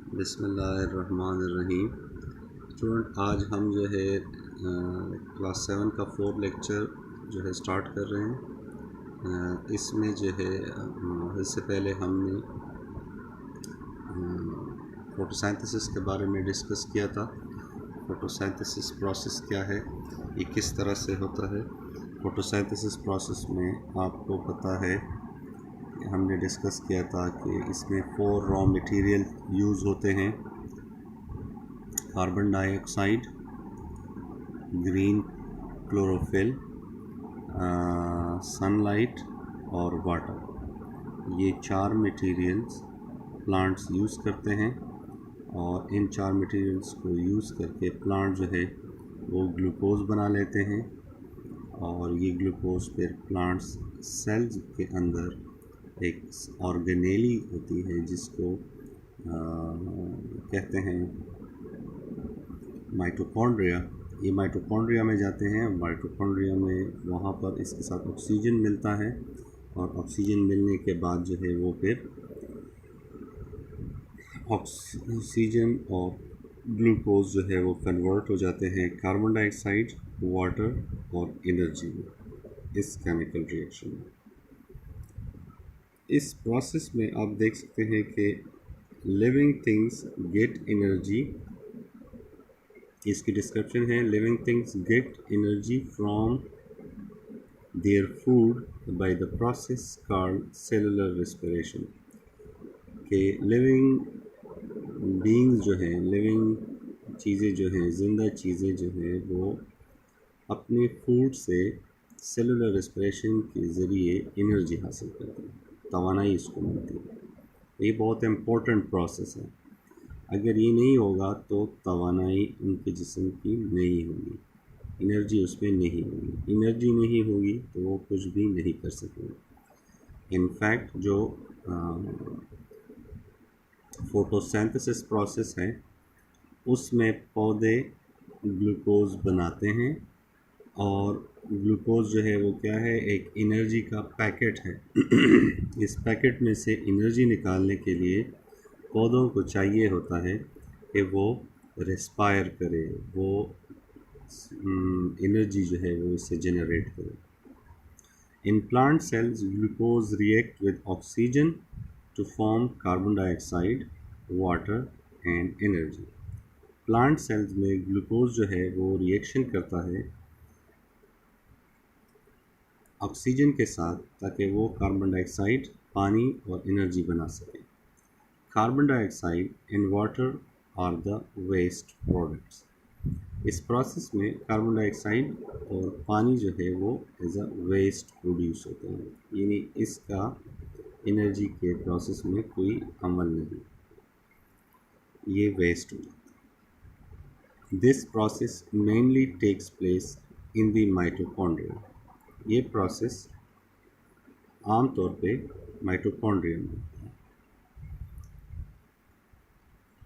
बिस्मिल्लाहिर्रहमानिर्रहीम। स्टूडेंट, आज हम जो है क्लास 7 का 4 लेक्चर जो है स्टार्ट कर रहे हैं। इसमें जो है इससे पहले हमने फोटोसिंथेसिस के बारे में डिस्कस किया था। फोटोसिंथेसिस प्रोसेस क्या है, ये किस तरह से होता है। फोटोसिंथेसिस प्रोसेस में आपको पता है, हमने डिस्कस किया था कि इसमें 4 रॉ मटेरियल यूज़ होते हैं: carbon dioxide, green chlorophyll, sunlight और वाटर। ये 4 मटेरियल्स प्लांट्स यूज़ करते हैं और इन 4 मटेरियल्स को यूज़ करके प्लांट जो है वो ग्लूकोज बना लेते हैं और ये ग्लूकोज फिर प्लांट्स सेल्स के अंदर एक ऑर्गेनेली होती है जिसको कहते हैं माइटोकॉन्ड्रिया। ये माइटोकॉन्ड्रिया में जाते हैं। माइटोकॉन्ड्रिया में वहाँ पर इसके साथ ऑक्सीजन मिलता है और ऑक्सीजन मिलने के बाद जो है वो फिर ऑक्सीजन और ग्लूकोज जो है वो कन्वर्ट हो जाते हैं कार्बन डाइऑक्साइड, वाटर और एनर्जी में, इस केमिकल रिएक्शन में। इस प्रोसेस में आप देख सकते हैं कि लिविंग थिंग्स गेट एनर्जी। इसकी डिस्क्रिप्शन है: living things get energy from their food by the process called cellular respiration. के लिविंग बीइंग्स जो हैं, लिविंग चीज़ें जो हैं, ज़िंदा चीज़ें जो हैं, वो अपने फूड से सेलुलर रेस्पिरेशन के ज़रिए एनर्जी हासिल करते हैं, तवानाई इसको मिलती है। ये बहुत इम्पोर्टेंट प्रोसेस है। अगर ये नहीं होगा तो तवानाई उनके जिस्म की नहीं होगी, एनर्जी उसमें नहीं होगी। एनर्जी नहीं होगी तो वो कुछ भी नहीं कर सकेंगे। इनफैक्ट जो फोटोसिंथेसिस प्रोसेस है उसमें पौधे ग्लूकोज बनाते हैं और ग्लूकोज जो है वो क्या है, एक एनर्जी का पैकेट है। इस पैकेट में से एनर्जी निकालने के लिए पौधों को चाहिए होता है कि वो रेस्पायर करे, वो एनर्जी जो है वो इससे जनरेट करे। In plant cells glucose react with oxygen to form carbon dioxide, water and energy. Plant cells में ग्लूकोज जो है वो रिएक्शन करता है ऑक्सीजन के साथ ताकि वो कार्बन डाइऑक्साइड, पानी और एनर्जी बना सके। Carbon dioxide and water are the waste products. इस प्रोसेस में कार्बन डाइऑक्साइड और पानी जो है वो एज अ वेस्ट प्रोड्यूस होते हैं, यानी इसका एनर्जी के प्रोसेस में कोई अमल नहीं, ये वेस्ट हो जाता है। This process mainly takes place in the mitochondria. ये प्रोसेस आमतौर पे माइटोकॉन्ड्रिया में होता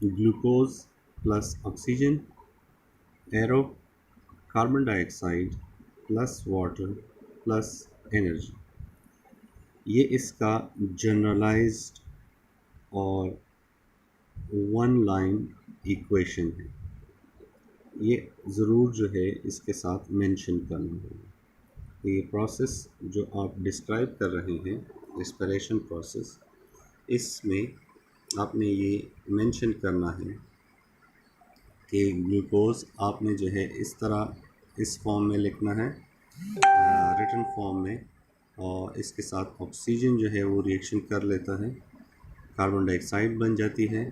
है। Glucose plus oxygen, arrow carbon dioxide plus water plus energy, ये इसका जनरलाइज्ड और वन लाइन इक्वेशन है। ये ज़रूर जो है इसके साथ मेंशन करना होगा। ये प्रोसेस जो आप डिस्क्राइब कर रहे हैं, रेस्पिरेशन प्रोसेस, इसमें आपने ये मेंशन करना है कि ग्लूकोज आपने जो है इस तरह इस फॉर्म में लिखना है, रिटन फॉर्म में, और इसके साथ ऑक्सीजन जो है वो रिएक्शन कर लेता है, कार्बन डाइऑक्साइड बन जाती है,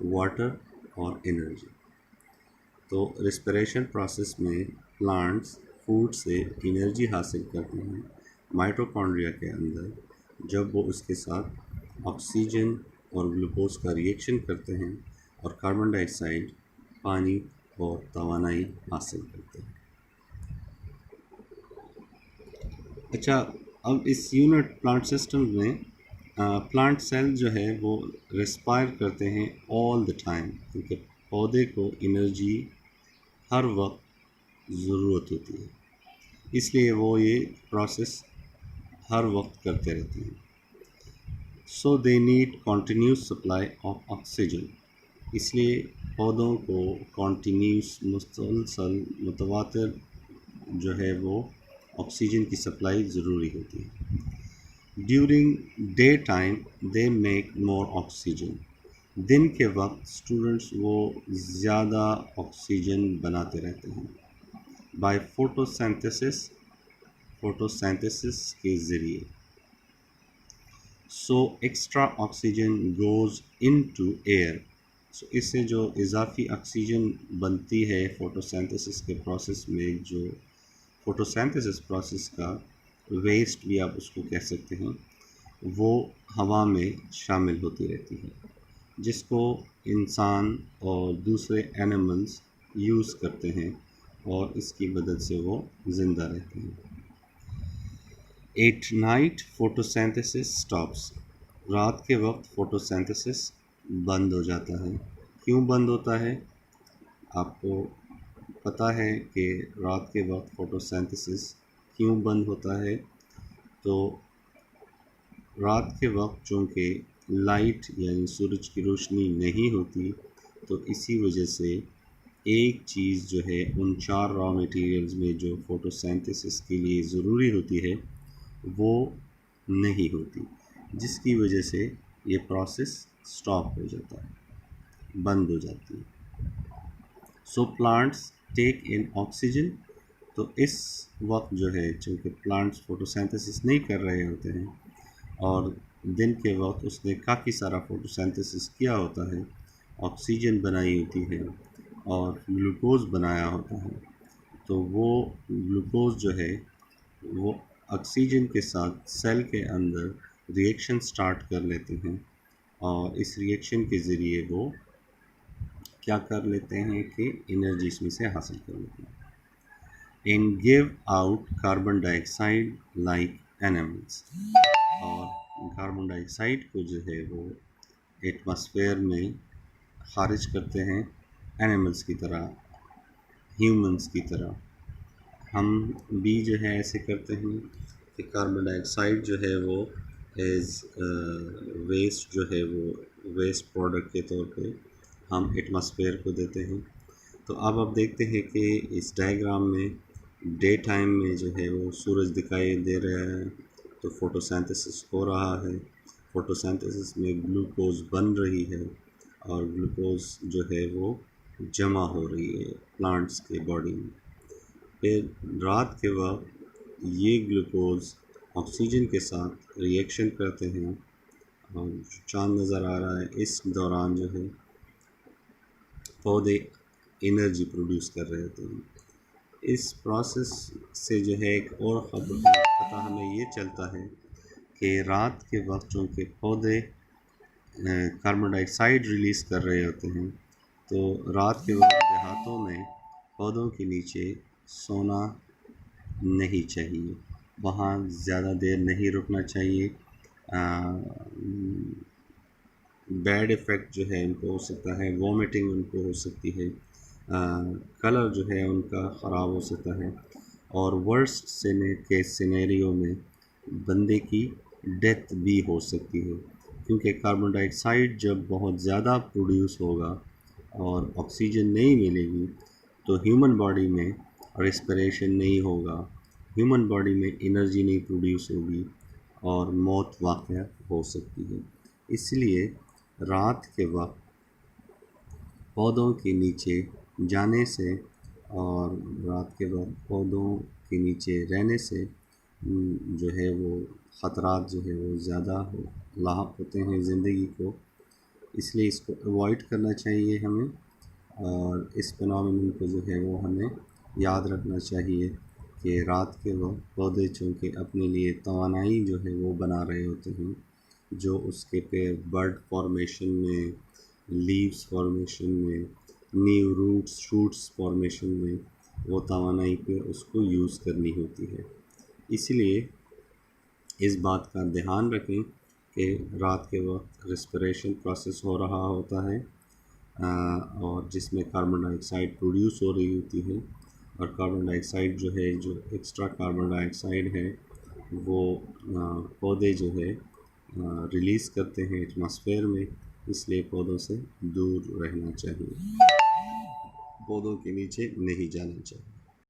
वाटर और एनर्जी। तो रेस्पिरेशन प्रोसेस में प्लांट्स फूड से एनर्जी हासिल करते हैं माइटोकॉन्ड्रिया के अंदर, जब वो उसके साथ ऑक्सीजन और ग्लूकोज का रिएक्शन करते हैं और कार्बन डाइऑक्साइड, पानी और तवानाई हासिल करते हैं। अच्छा, अब इस यूनिट प्लांट सिस्टम में प्लांट सेल जो है वो रेस्पायर करते हैं ऑल द टाइम, क्योंकि पौधे को एनर्जी हर वक्त ज़रूरत होती है, इसलिए वो ये प्रोसेस हर वक्त करते रहते हैं। So they need continuous supply of oxygen. इसलिए पौधों को कॉन्टीन्यूस मुसलसल मुतवातिर जो है वो ऑक्सीजन की सप्लाई ज़रूरी होती है। During day time they make more oxygen. दिन के वक्त स्टूडेंट्स वो ज़्यादा ऑक्सीजन बनाते रहते हैं बाय फोटोसिंथेसिस के ज़रिए। So extra oxygen goes into air. So इससे जो इजाफी ऑक्सीजन बनती है फोटोसिंथेसिस के प्रोसेस में, जो फोटोसिंथेसिस प्रोसेस का वेस्ट भी आप उसको कह सकते हैं, वो हवा में शामिल होती रहती है, जिसको इंसान और दूसरे एनिमल्स यूज़ करते हैं और इसकी मदद से वो ज़िंदा रहते हैं। At night photosynthesis stops. रात के वक्त फोटोसिंथेसिस बंद हो जाता है। क्यों बंद होता है? आपको पता है कि रात के वक्त फोटोसिंथेसिस क्यों बंद होता है? तो रात के वक्त चूँकि लाइट यानी सूरज की रोशनी नहीं होती, तो इसी वजह से एक चीज़ जो है उन 4 रॉ मटेरियल्स में जो फोटोसिंथेसिस के लिए ज़रूरी होती है वो नहीं होती, जिसकी वजह से ये प्रोसेस स्टॉप हो जाता है, बंद हो जाती है। सो प्लांट्स टेक इन ऑक्सीजन। तो इस वक्त जो है चूँकि प्लांट्स फोटोसिंथेसिस नहीं कर रहे होते हैं और दिन के वक्त उसने काफ़ी सारा फोटोसिंथेसिस किया होता है, ऑक्सीजन बनाई होती है और ग्लूकोज़ बनाया होता है, तो वो ग्लूकोज़ जो है वो ऑक्सीजन के साथ सेल के अंदर रिएक्शन स्टार्ट कर लेते हैं और इस रिएक्शन के ज़रिए वो क्या कर लेते हैं कि एनर्जी इसमें से हासिल कर लेते हैं and give out carbon dioxide like animals. और कार्बन डाइऑक्साइड को जो है वो एटमॉस्फेयर में खारिज करते हैं एनिमल्स की तरह, ह्यूमंस की तरह। हम भी जो है ऐसे करते हैं कि कार्बन डाइऑक्साइड जो है वो एज वेस्ट जो है वो वेस्ट प्रोडक्ट के तौर पे हम एटमॉस्फेयर को देते हैं। तो अब आप देखते हैं कि इस डायग्राम में डे टाइम में जो है वो सूरज दिखाई दे रहा है, तो फोटोसिंथेसिस हो रहा है, फोटोसिंथेसिस में ग्लूकोज बन रही है और ग्लूकोज जो है वो जमा हो रही है प्लांट्स के बॉडी में। फिर रात के वक्त ये ग्लूकोज ऑक्सीजन के साथ रिएक्शन करते हैं और चांद नज़र आ रहा है, इस दौरान जो है पौधे एनर्जी प्रोड्यूस कर रहे होते हैं। इस प्रोसेस से जो है एक और ख़बर पता हमें ये चलता है कि रात के वक्त चूँकि पौधे कार्बन डाइऑक्साइड रिलीज़ कर रहे होते हैं, तो रात के वक्त देहातों में पौधों के नीचे सोना नहीं चाहिए, वहाँ ज़्यादा देर नहीं रुकना चाहिए। बैड इफ़ेक्ट जो है उनको हो सकता है, वॉमिटिंग उनको हो सकती है, कलर जो है उनका ख़राब हो सकता है और वर्स्ट केस सिनेरियो में बंदे की डेथ भी हो सकती है, क्योंकि कार्बन डाइऑक्साइड जब बहुत ज़्यादा प्रोड्यूस होगा और ऑक्सीजन नहीं मिलेगी तो ह्यूमन बॉडी में रेस्पिरेशन नहीं होगा, ह्यूमन बॉडी में एनर्जी नहीं प्रोड्यूस होगी और मौत वाक़या हो सकती है। इसलिए रात के वक्त पौधों के नीचे जाने से और रात के वक्त पौधों के नीचे रहने से जो है वो ख़तरात जो है वो ज़्यादा लाहक होते हैं ज़िंदगी को, इसलिए इसको अवॉइड करना चाहिए हमें और इस फिनोमेनन को जो है वो हमें याद रखना चाहिए कि रात के वक्त पौधे चूँकि अपने लिए तवानाई जो है वो बना रहे होते हैं, जो उसके पे बर्ड फॉर्मेशन में, लीव्स फॉर्मेशन में, न्यू रूट्स शूट्स फॉर्मेशन में वो तवानाई पे उसको यूज़ करनी होती है। इसलिए इस बात का ध्यान रखें कि रात के वक्त रेस्पिरेशन प्रोसेस हो रहा होता है और जिसमें कार्बन डाइऑक्साइड प्रोड्यूस हो रही होती है और कार्बन डाइऑक्साइड जो है, जो एक्स्ट्रा कार्बन डाइऑक्साइड है वो पौधे जो है रिलीज़ करते हैं एटमॉस्फेयर में इसलिए पौधों से दूर रहना चाहिए, पौधों के नीचे नहीं जाना चाहिए।